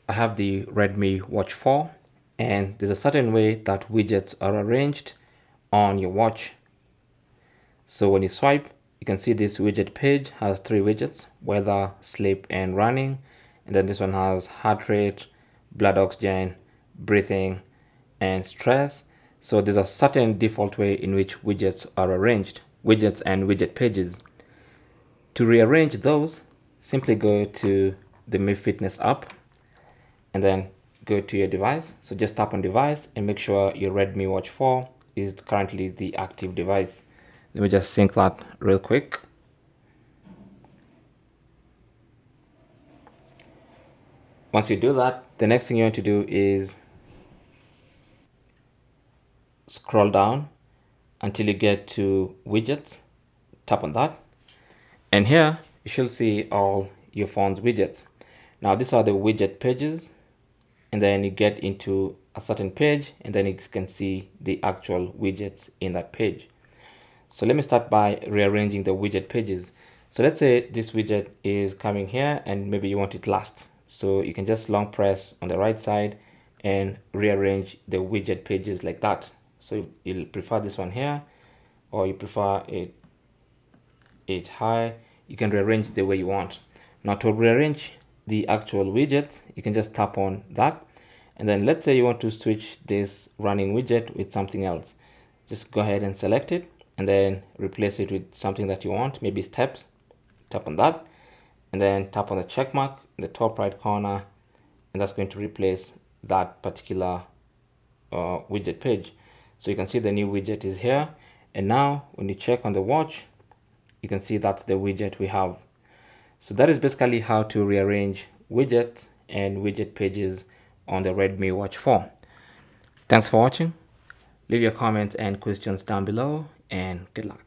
I have the Redmi Watch 4, and there's a certain way that widgets are arranged on your watch. So when you swipe, you can see this widget page has 3 widgets: weather, sleep, and running. And then this one has heart rate, blood oxygen, breathing, and stress. So there's a certain default way in which widgets are arranged, widgets and widget pages. To rearrange those, simply go to the Mi Fitness app and then go to your device. So just tap on device and make sure your Redmi Watch 4 is currently the active device. Let me just sync that real quick. Once you do that, the next thing you want to do is scroll down until you get to widgets. Tap on that, and here you should see all your phone's widgets. Now these are the widget pages, and then you get into a certain page and then you can see the actual widgets in that page. So let me start by rearranging the widget pages. So let's say this widget is coming here and maybe you want it last. So you can just long press on the right side and rearrange the widget pages like that. So you'll prefer this one here, or you prefer it high, you can rearrange the way you want. Now to rearrange the actual widget, you can just tap on that. And then let's say you want to switch this running widget with something else. Just go ahead and select it and then replace it with something that you want, maybe steps. Tap on that and then tap on the check mark in the top right corner, and that's going to replace that particular widget page. So you can see the new widget is here, and now when you check on the watch, you can see that's the widget we have. So that is basically how to rearrange widgets and widget pages on the Redmi Watch 4. Thanks for watching. Leave your comments and questions down below, and good luck.